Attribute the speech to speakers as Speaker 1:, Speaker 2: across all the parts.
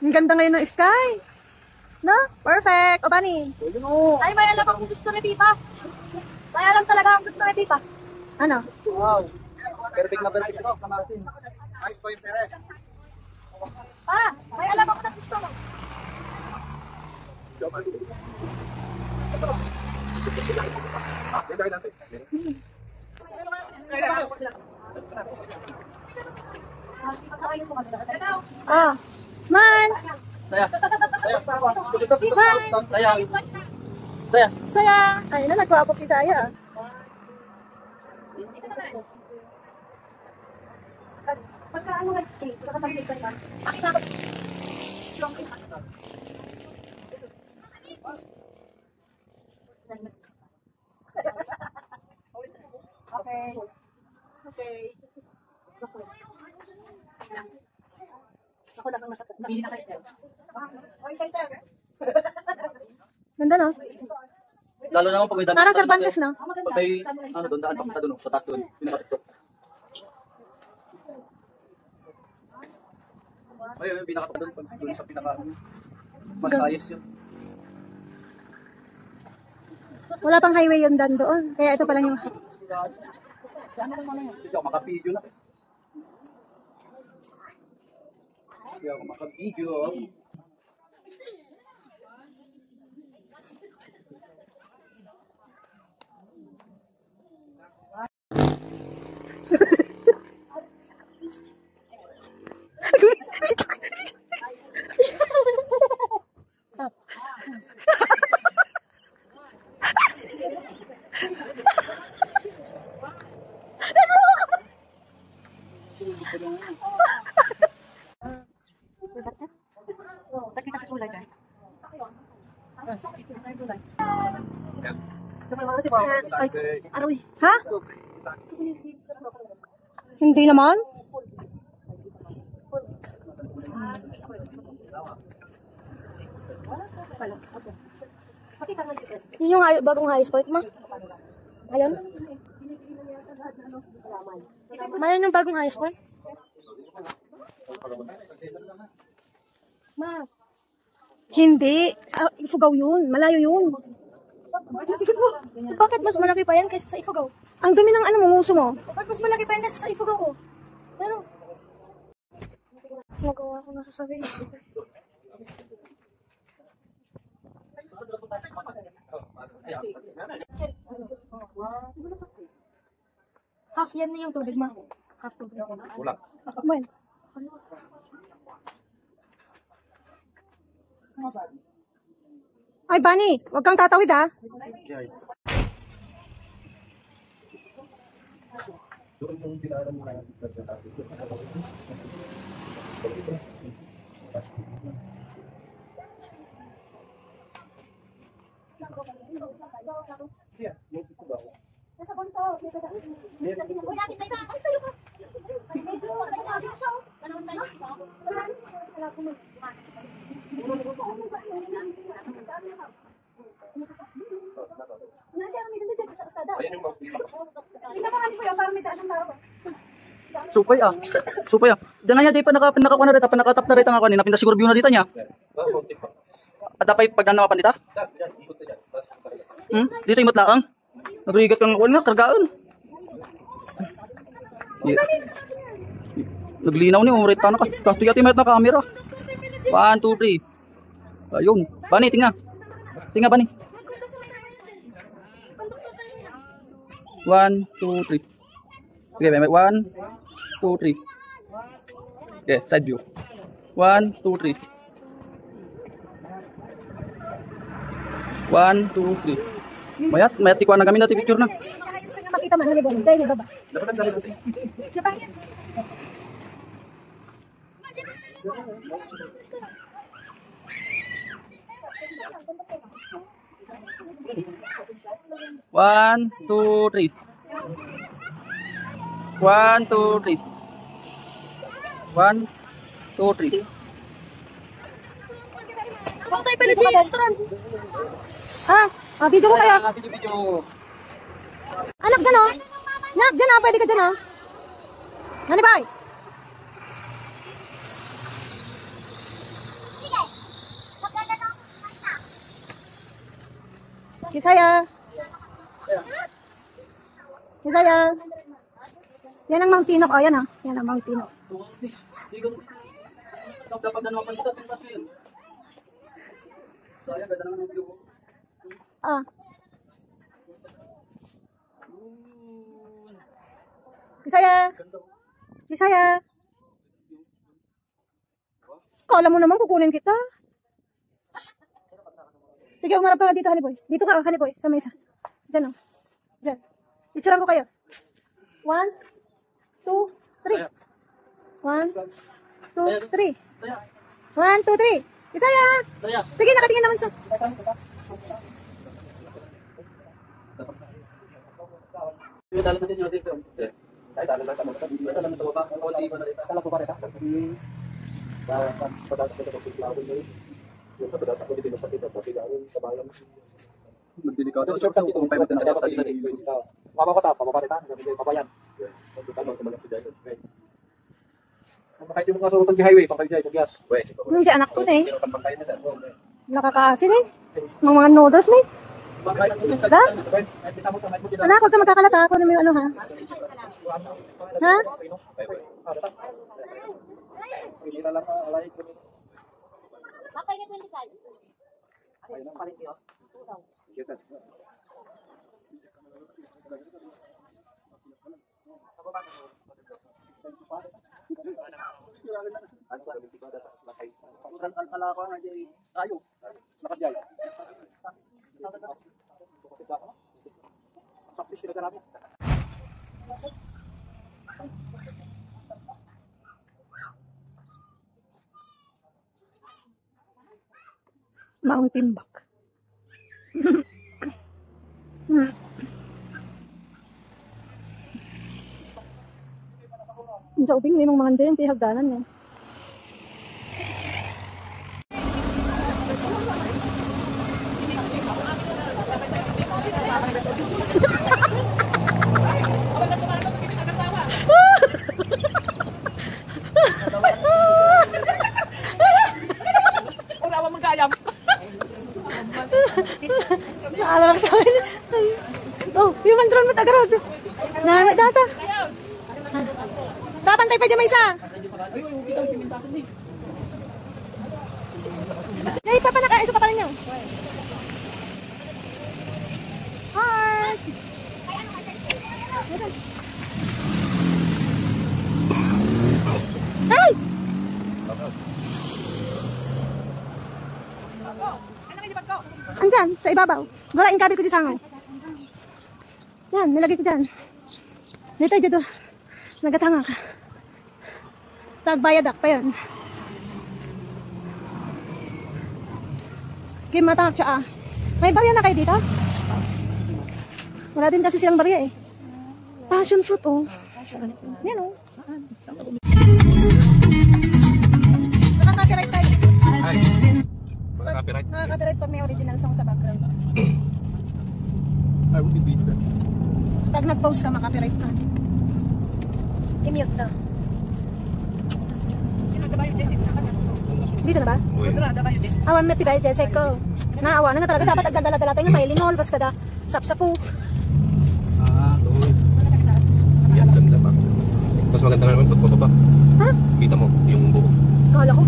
Speaker 1: Ang ganda ngayon ng sky. No? Perfect. O, Bani?
Speaker 2: Ay, may alam akong gusto ni Pipa. May alam talaga ang gusto ni Pipa.
Speaker 1: Ano?
Speaker 3: Wow. Perfect na perfect ito. Natin. Ayos po yung pere.
Speaker 2: Pa, may alam ako na gusto mo.
Speaker 1: Ah. Smile.
Speaker 3: Saya. Saya.
Speaker 1: Smile.
Speaker 3: Saya.
Speaker 1: Saya. Ay, na, nagwapo si Saya.
Speaker 2: Pagka ano nag-take, nakapag-take ka na. Okay. Okay. Ako lang ang masakit. Bili na kayo. Okay, Sai.
Speaker 1: Ganda, no?
Speaker 3: Lalo naman pag may dami.
Speaker 1: Parang Cervantes, no?
Speaker 3: Pag may, ano doon, daan papunta doon, sa taas doon. Pinaka-tiktok. Ayun, yung pinaka doon, pag doon sa pinaka, mas ayos yun.
Speaker 1: Wala pang highway yun dan doon. Kaya ito pa lang yung...
Speaker 3: Hindi ako maka-video na. Hindi ako maka-video.
Speaker 1: Ha? Hindi naman?
Speaker 2: Yun yung bagong high sport, ma? Ayun? Mayan yung bagong high sport? Ma.
Speaker 1: Hindi. Ifugao yun. Malayo yun.
Speaker 2: Bakit mas malaki pa yan kaysa sa Ifugao?
Speaker 1: Ang dumi ng ano mo, nguso mo.
Speaker 2: Bakit mas malaki pa yan kaysa sa Ifugao ko? Ano? Magawa ko na sasabihin. Half yan na yung tubig, ma. Half tubig.
Speaker 3: Wala.
Speaker 1: Well. Ay, Bani, huwag kang tatawid, ha?
Speaker 3: Supay ah. Supay ah. Diyan nga di pa nakakuha na rita, pa nakatap na rita nga kanina, pinta siguro view na dita niya. Ada pa pag nanawa pandita? Dito imot laang. Nagrigat kang kuha kargaan. Naglinaw ni umrita na kasto yati met na camera. 1 2 3. Ayun. Bani tinga. Tinga Bani. 1 2 3. Okay, 1 2 3. Okay, side view. 1 2 3. 1 2 3. Mayat ikuha na kami natin picture na.
Speaker 1: Makita man ni Bon, dai ni baba.
Speaker 3: Dapat ang dali natin. One, two, three. 1 2 3. 1 2 3.
Speaker 2: Huwag tayo pala dyan, restaurant.
Speaker 1: Ha? Video ko kayo.
Speaker 3: Video.
Speaker 1: Anak dyan, oh. Anak dyan, oh. Pwede ka dyan, oh. Nani, bye. Kisaya. Kisaya. Yan ang Mount Tinok. Oh, yan ah. Yan ang Mount Tinok.
Speaker 3: Dapat na naman kita, pintas yun. Sayang, ganda naman yung view.
Speaker 1: Ah. Kisaya. Kisaya. Kala mo naman kukunin kita. Sige, umarap ka nga dito, Honey Boy. Dito ka, Honey Boy, sa mesa. Diyan o. Diyan. Itsuran ko kayo. 1, 2, 3. 1, 2, 3. 1, 2, 3. Isaya! Sige, nakatingin naman siya.
Speaker 3: Dalan natin yung dito. Ay, dalan lang tama. Dalan lang tama. Ang di ko na dito. Kala ko pa rin. Nagdilikaw. Shortcut dito. Mabakota, papaparita. Papayan. Kahit yung mga surutang di highway, pangkaligay, pagyas.
Speaker 1: Hindi, anak ko na eh. Nakakaasin eh. Mga noodles na eh. Da? Anak, huwag ka magkakalata. Ako naman yung ano ha. Ha? Maong timbak. Sa ubing, may mga dyan, kaya hagdanan niya. Naalala sa akin. Oh, human drone mo tagarod. Namit data. Tapantay pa dyan may isa. Jay, papa nakaiso pa pa ninyo. Heart. Ay! Andyan, sa ibabaw. Gulain kabi ko di sangaw. Yan, nilagay ko dyan. Dito, dito. Nagatanga ka. Tagbayadak pa yun. Game matangak siya ah. May barya na kayo dito? Wala din kasi silang barya eh. Passion fruit oh. Yan oh. Nakaka-copyright tayo.
Speaker 3: Copyright.
Speaker 1: Nakaka-copyright pag may original song sa background.
Speaker 3: I would be beat.
Speaker 1: Pag nag-pause ka, makapiright ka. I-mute na.
Speaker 2: Sino ba yung Jessica?
Speaker 1: Dito na ba?
Speaker 2: Kontrada ba yung Jessica?
Speaker 1: Awan mo tibay, Jessica ko. Naawa na nga talaga. Dapat agdadala-dala tayo ng Tylenol. Kas kada sapsapu.
Speaker 4: Oo. Yan, ganda pa. Mas maganda nga naman pag pababa.
Speaker 1: Ha?
Speaker 4: Kita mo yung buo.
Speaker 1: Kala ko.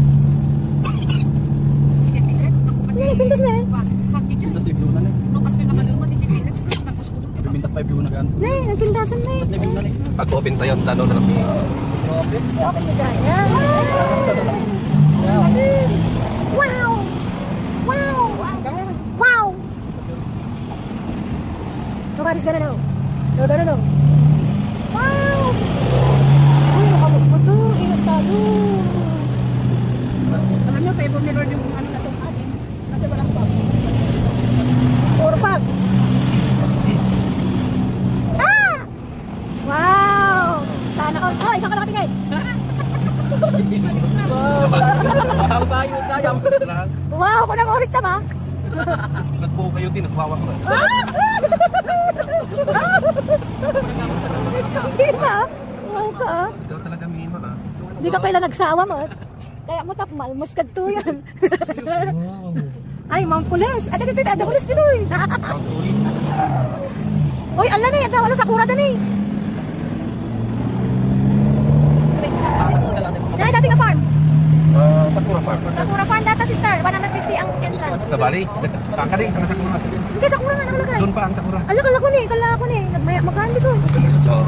Speaker 2: Sige, Felix.
Speaker 1: Hindi, nagpintas na eh.
Speaker 3: Nag-review na eh.
Speaker 2: Lukas din naman naman ni Felix. Tapos ko doon.
Speaker 3: Pintas pa view na gan.
Speaker 1: Nay, nagpintasan na eh.
Speaker 3: Nag-review na eh.
Speaker 4: Pag open tayo, tanaw na lang.
Speaker 3: Grabe.
Speaker 1: Okay mo dyan. Yan. Wow! Wow! Wow! Kaparis ka na no? No. Wow! Uy, nakamot mo to. Ingat tayo.
Speaker 2: Alam niyo, favor ni Lord yung ano na to sa atin. Kasi walang pag.
Speaker 1: Puro fog. Ah! Wow! Sana all. Oh, isang ka nakatingay.
Speaker 3: Wow, tayo, kaya.
Speaker 1: Wow, ako nang ulit tama.
Speaker 4: Nagbuo kayo din, nagwawa ko.
Speaker 1: Di ba? Wow ka ah.
Speaker 4: Ikaw talaga minima ka.
Speaker 1: Di ka pala nagsawa mo. Kaya mo tap malmus ka to yan. Ay, Mount Pulis. Ada dito, ada Pulis dito eh.
Speaker 4: Mount Pulis.
Speaker 1: Oy, ala na, ada wala sakura dan eh. Dahil dati nga farm.
Speaker 4: Sakura Farm.
Speaker 1: Sakura farm data sister, 150 ang entrance.
Speaker 4: Sa Bali. Tangka din, ang Sakura.
Speaker 1: Hindi, sakura nga nakalagay.
Speaker 4: Doon pa ang Sakura.
Speaker 1: Ala, kala ko ni. Magkaan dito.
Speaker 4: Oo.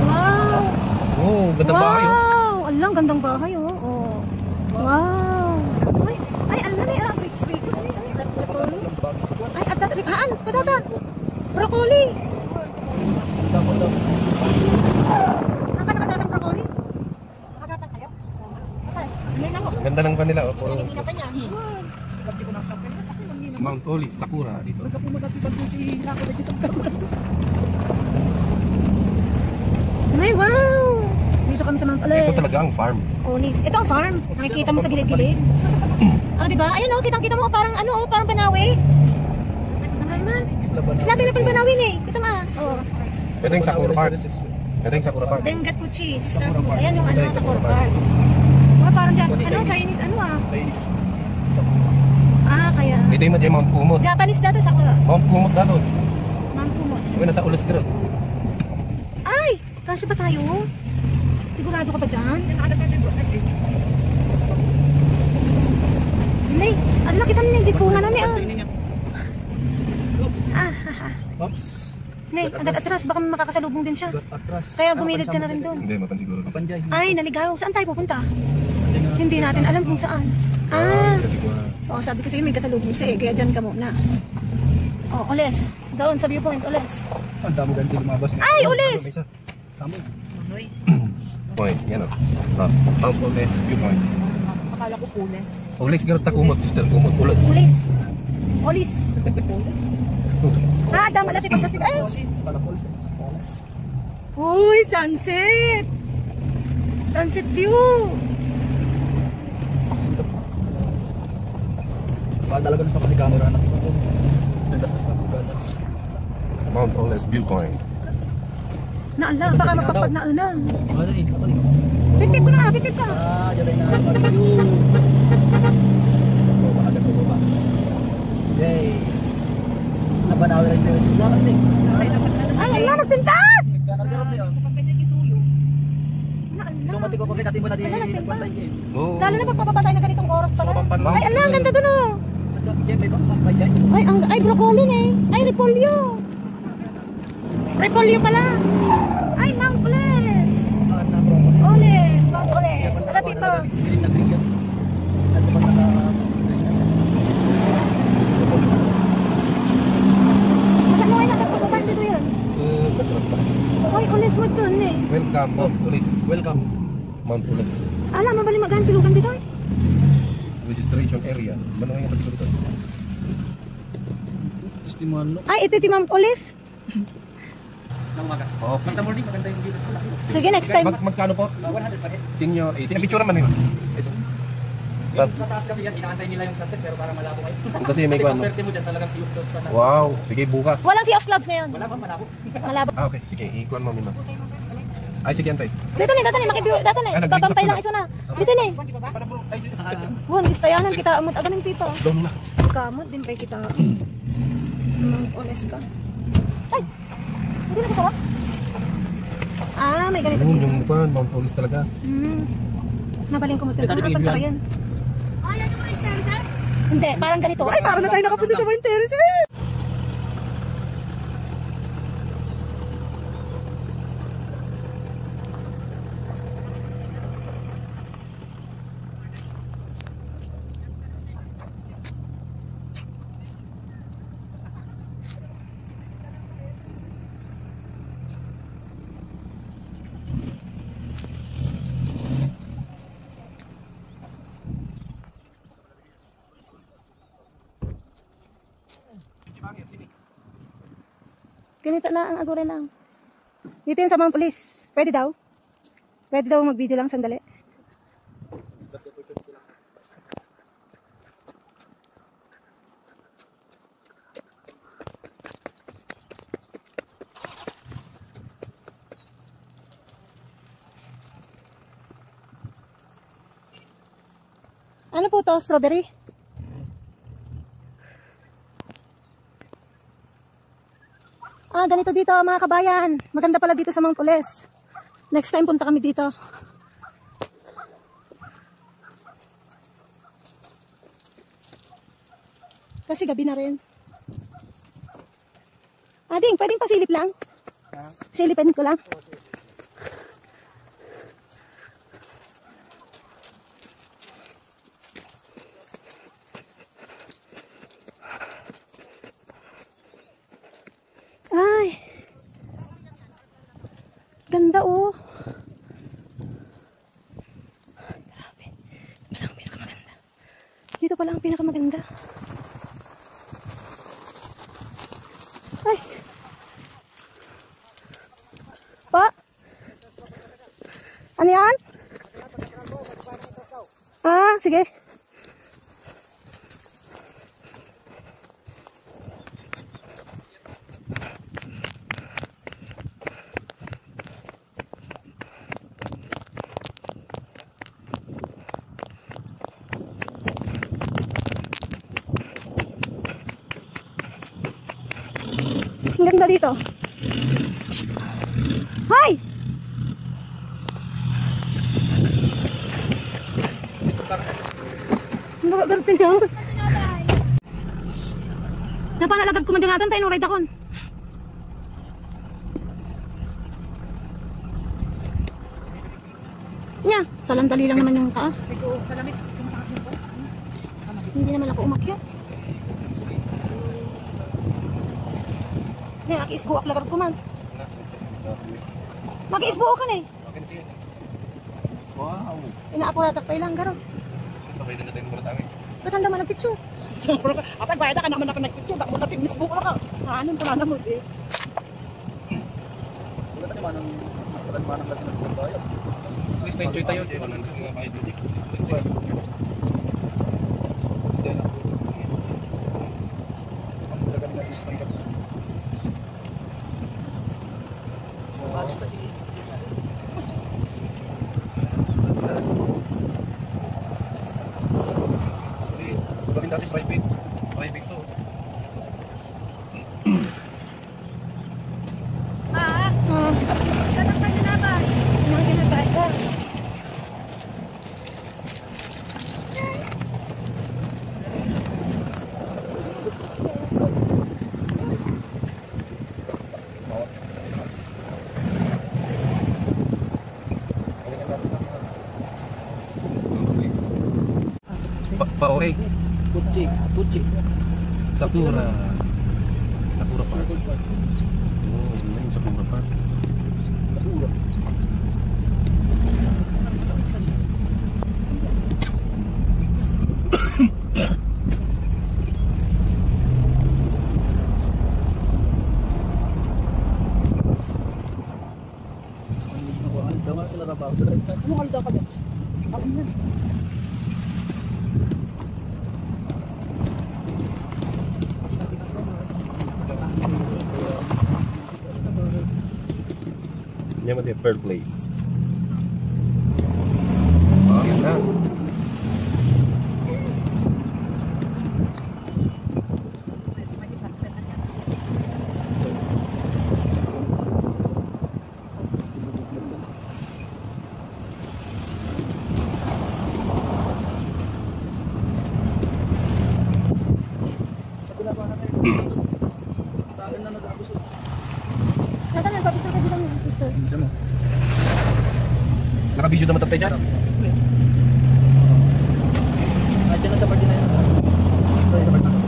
Speaker 1: Wow.
Speaker 4: Oh, gandang bahay. Oh.
Speaker 1: Wow! Alang, gandang bahay, oh. Oh. Wow! Ay, ano ni, Ricos ni. Ay, broccoli. Ay, haan, kadata. Broccoli. Nakadatatang broccoli? Nakadatatang kayo? Okay.
Speaker 4: Ganda ng kanila. Oh. Puro
Speaker 1: Hindi na pa niya.
Speaker 4: Mount Pulis, Sakura dito.
Speaker 1: Ay, wow! Dito kami sa Mount Oles.
Speaker 4: Ito talaga ang farm.
Speaker 1: Olis. Ito ang farm. Nakikita mo sa gilid-gilid. Ah, di ba? Ayun oh, kitang-kita mo parang parang Banawi. Naman. Mas natin na Banawi eh. Kita mo ah. Oh.
Speaker 4: Ito yung Sakura Park. Ito yung Sakura Park.
Speaker 1: Bengat Kuchi, sister ko. Ayan yung sa Corpar. Mga parang Chinese
Speaker 4: Chinese.
Speaker 1: Ah, kaya.
Speaker 4: Dito yung Mount Kumot.
Speaker 1: Japanese dati sa
Speaker 4: Mount Kumot dato.
Speaker 1: Mount Kumot.
Speaker 4: Sabi nataulas ka rin.
Speaker 1: Ay! Kasya ba tayo? Sigurado ka ba dyan? Hindi. Ano nakita mo yung dipungan na niya? Ah, haha.
Speaker 4: Oops.
Speaker 1: Hindi, agad atras. Baka makakasalubong din siya.
Speaker 4: Atras.
Speaker 1: Kaya gumilid ka na rin doon.
Speaker 4: Hindi, mapan siguro.
Speaker 1: Ay, naligaw. Saan tayo pupunta? Hindi natin alam kung saan. Ah. Oo, sabi ko sa'yo may kasalubong siya eh. Kaya dyan ka muna. Oh, Oles. Doon sa viewpoint, Oles.
Speaker 3: Ang dami ganti lumabas.
Speaker 1: Ay, Oles!
Speaker 3: Samo.
Speaker 4: Point, yan o. Mount Pulis, viewpoint.
Speaker 1: Akala ko Pules.
Speaker 4: Ulis ganun ta kumot, sister. Kumot, ulis.
Speaker 1: Oles. Olis. Ah, dama natin pag kasi. Ay!
Speaker 3: Palapols.
Speaker 1: Uy, sunset! Sunset view!
Speaker 3: Baka talaga sa pati camera na.
Speaker 4: Mount Pulis, viewpoint.
Speaker 1: Naala, baka magpapag naala.
Speaker 3: Ano ni? Ako ni.
Speaker 1: Pipip ko na, pipip ka.
Speaker 3: Ah, diyan na mag-view. Baba agad ko baba. Yay. Nabanawi rin yung sis natin eh.
Speaker 1: Ay, ala, nagpintas!
Speaker 3: Kakargarot na yun.
Speaker 1: Naala.
Speaker 3: Sumati ko pagkakati mo na di nagbantay niya eh.
Speaker 4: Oh.
Speaker 1: Lalo na pagpapatay na ganitong oras pala.
Speaker 4: Mount
Speaker 1: Ay, ala, ang ganda dun oh.
Speaker 3: Diyan may bangkay dyan.
Speaker 1: Ay, broccoli na eh. Ay, repolyo. Repolyo pala. Ay, Mount Oles. Oles, Mount Oles. Ala, Pito.
Speaker 3: Green na green yan. At naman
Speaker 1: Saan mo kayo nagpapapart dito yun? Ay, Oles, wag dun eh.
Speaker 4: Welcome, Mount Pulis.
Speaker 3: welcome.
Speaker 4: Mount Pulis.
Speaker 1: Ala, mabaling magaan tilugan dito eh.
Speaker 4: Registration area. Ano nga yung dito?
Speaker 3: Testimonio.
Speaker 1: Ay, ito yung Mount Oles.
Speaker 3: Nang umaga.
Speaker 4: Oh.
Speaker 3: Basta morning maganda yung view sa taas.
Speaker 1: Sige, next time.
Speaker 4: Magkano po?
Speaker 3: 100 pa rin.
Speaker 4: Senior 80. Ang picture naman yun. Ito.
Speaker 3: Yung sa taas kasi yan, inaantay nila yung sunset pero para malabo kayo.
Speaker 4: Kasi may
Speaker 3: Kasi
Speaker 4: kwan.
Speaker 3: kung swerte mo dyan talagang sea of clouds sa taas.
Speaker 4: Wow. Sige, bukas.
Speaker 1: Walang sea of clouds ngayon.
Speaker 3: Wala ba, malabo.
Speaker 1: Malabo.
Speaker 4: Ah, okay. Sige, ikuan mo muna. Ay, sige, antay.
Speaker 1: Dito ni, makibigyo. Dito ni,
Speaker 4: Ah,
Speaker 1: papampay
Speaker 4: nag-zigzag
Speaker 1: lang isa na. Dito ni. Won, istayanan kita. Amot aganing tito.
Speaker 4: Doon na.
Speaker 1: Kamot din pa kita. Oles ka. Ay! Hindi na kasama? Ah, may ganito.
Speaker 4: Yun, yung mukha, Mount Pulis talaga.
Speaker 1: Nabaling ko maganda. Ah, pagkara yan.
Speaker 2: Ah, yan yung rice terraces?
Speaker 1: Hindi, parang ganito. Ay, parang na tayo nakapunta sa Mount Terraces. Ganito na ang agura lang. Dito yun sa Mount Police. Pwede daw? Pwede daw mag-video lang sandali. Ano po to? Strawberry? Ah, ganito dito mga kabayan. Maganda pala dito sa Mount Ules. Next time punta kami dito. Kasi gabi na rin. Ading, pwedeng pasilip lang? Silipin ko lang. Ay. Ganda oh. Grabe. Pala ang pinakamaganda. Dito pala ang pinakamaganda. Ay. Pa? Ano yan? Ah, sige. Ang ganda dito. Hi! Nagagarte niya. Napanalagad ko madingatan tayo nung ride akon. Nya, salandali lang naman yung taas. Hindi naman ako umakyat. Nya, aki-isbuak lagar ko man. Mag-isbuak ka na eh.
Speaker 4: Wow.
Speaker 1: Inaapuratak pa ilang garot.
Speaker 4: Okay na natin muna tayo.
Speaker 1: Ba't handa man ang picture?
Speaker 5: Apag bayad ka naman na nag-picture, dako na team Facebook na ka. Hanon ko na naman eh.
Speaker 3: Wala tayo manang manang kasi nagpuntayo.
Speaker 4: Please na-enjoy tayo. Di ba nandun nga kayo dito?
Speaker 3: Ang talagang nag-isang ka.
Speaker 4: Gawin natin private. Private to.
Speaker 2: Ah,
Speaker 1: Ah,
Speaker 2: ganang kayo na ba?
Speaker 1: mga ginagay ko.
Speaker 4: Pa-okay.
Speaker 3: Tutsi, tutsi.
Speaker 4: Sakura. Sakura Park. Oh, ano yung Sakura Park?
Speaker 5: Ano kalda ka dyan? Ako na.
Speaker 4: Yan mo Pearl Place. Oh, yan na.
Speaker 3: Tagal na nag-abusog.
Speaker 1: Nata, nagpapicture ka dito ng sister.
Speaker 4: Naka-video naman tayo dyan.
Speaker 3: Nandiyan na sa party na yan. Nandiyan sa party na.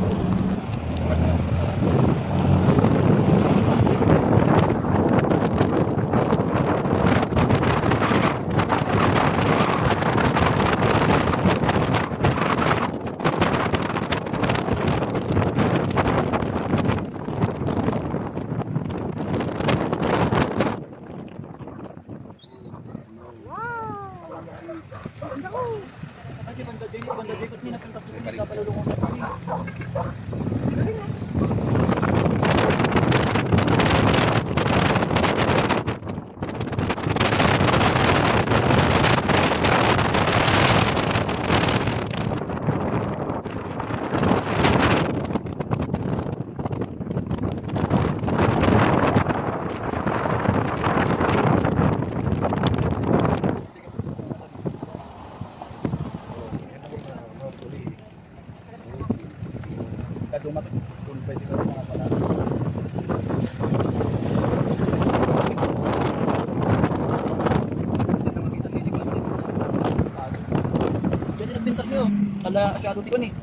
Speaker 3: Wala asyado tikon eh.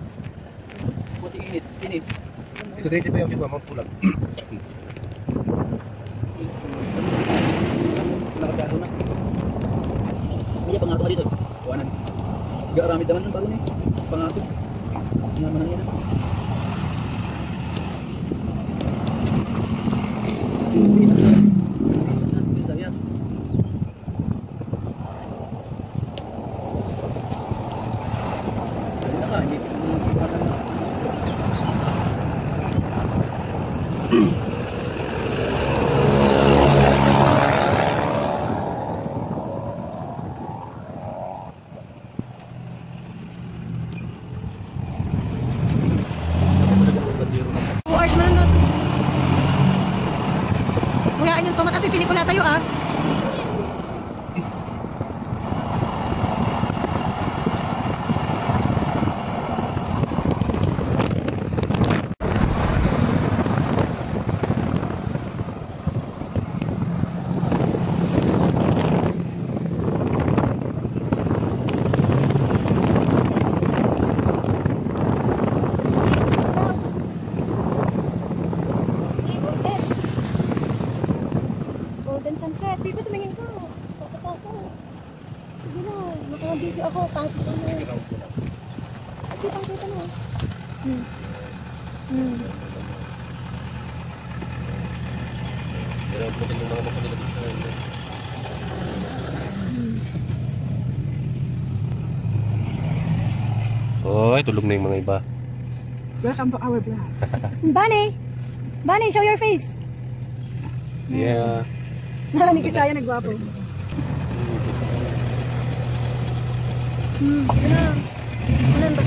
Speaker 3: Buti init. Init.
Speaker 4: Isa dito pa yung mga pulang.
Speaker 3: Nakagano na. Kaya pangato ka dito. Kuhanan. Garamid naman ng balon eh. Pangato. Naman ang yan.
Speaker 1: Hours na nun. Nguyaan yung tomat at pelikula tayo ah. Golden sunset. Dito tumingin ko. Tatawa ko. Sige na. Naka-video ako. Kahit ito mo. Kitang-kita mo.
Speaker 4: Pero bukan yung mga makanila dito. Oy, tulog na yung mga iba.
Speaker 5: Welcome to our vlog.
Speaker 1: Bunny! Bunny, show your face!
Speaker 4: Yeah.
Speaker 1: Ni Kisaya nagwapo. Ano? Ano ba?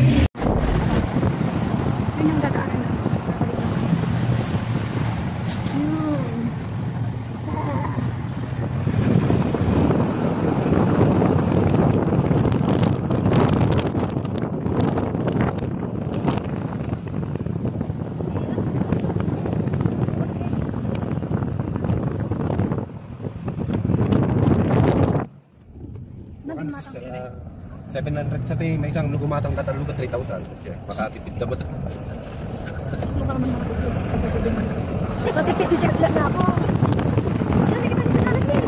Speaker 1: Yun yung dadaanan na.
Speaker 4: Sa 700 sa tayo, may isang lugumatang Cataluga 3,000. Siya, makatipid na ba?
Speaker 1: Matipid di chat lang na ako. Dali kita dito nalang din.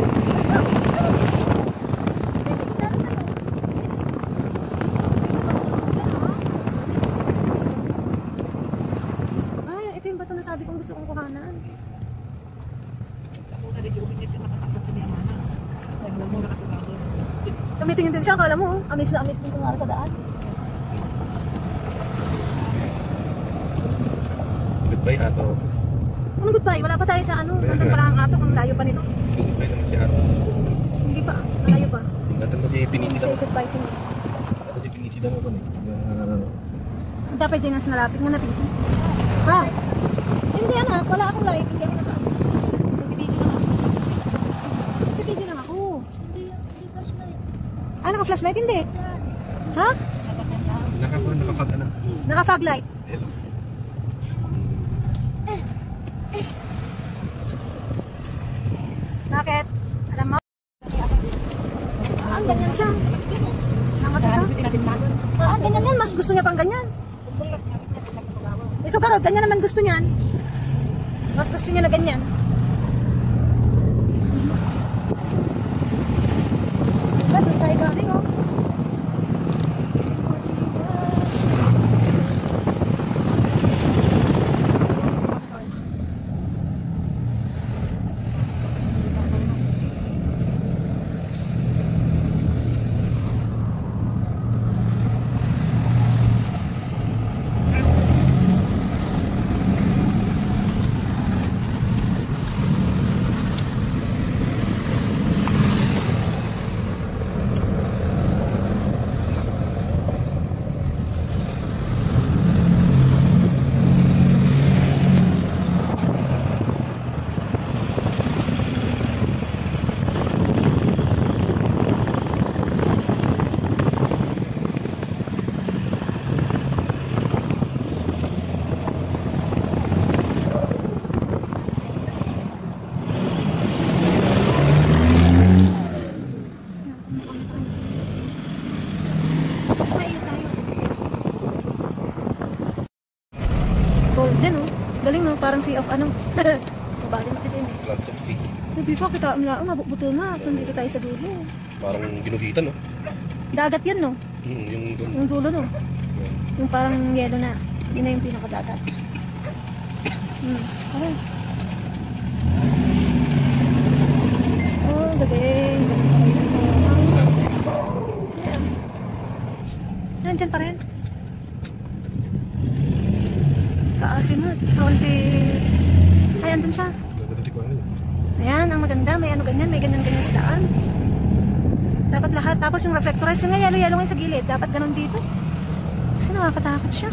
Speaker 1: Ay, ito yung bato na sabi kong gusto kong kuhanan.
Speaker 5: Ako na rin yung uminis yung nakasakot ko niya mana. Naglang mo nakatulado.
Speaker 1: Tumitingin din siya, kala mo, amis na amis din kung sa daan.
Speaker 4: Goodbye, Ato.
Speaker 1: Ano goodbye? Wala pa tayo sa ano. Nandun pa lang ang ato, ang layo pa nito.
Speaker 4: Goodbye naman si Ato.
Speaker 1: Hindi pa, malayo pa.
Speaker 4: Datan ko di pinisi
Speaker 1: Say
Speaker 4: daw.
Speaker 1: goodbye to me.
Speaker 4: Datan di pinisi daw ako.
Speaker 1: Dapat din ang sinalapit nga napisi. Ha? Hindi anak, wala akong like. Hindi ako naka. Nagbibideo lang ako. Nagbibideo lang ako.
Speaker 2: Hindi flashlight.
Speaker 1: Ah, naka-flashlight? Hindi. Ha?
Speaker 4: Nakafag ano.
Speaker 1: Naka-fog light. Bakit? Alam mo? Ah, ganyan siya. Nangatata. Ah, ganyan yan. Mas gusto niya pang ganyan. So, karot, ganyan naman gusto niyan. Mas gusto niya na ganyan. Diba, doon tayo galing, oh. Tayo, tayo. parang sea of ano. Sa bali makita eh.
Speaker 4: Clouds of sea.
Speaker 1: Hindi pa kita mabubuto na. Nandito tayo sa dulo.
Speaker 4: Parang ginuhitan, no?
Speaker 1: Dagat yan, no?
Speaker 4: Yung doon.
Speaker 1: Yung dulo, no? Yung parang yelo na. Yun na yung pinakadagat. Okay. Oh, galing. Galing.
Speaker 4: Sa
Speaker 1: Ayan. Nandyan pa rin. Kaasimot. Kaunti. Ay, andun siya.
Speaker 4: gagawin ko ano.
Speaker 1: Ayan, ang maganda. May ano ganyan. May ganyan-ganyan sa daan. Dapat lahat. Tapos yung reflectorize. Yung nga yelo-yelo ngayon sa gilid. Dapat ganun dito. Kasi nakakatakot siya.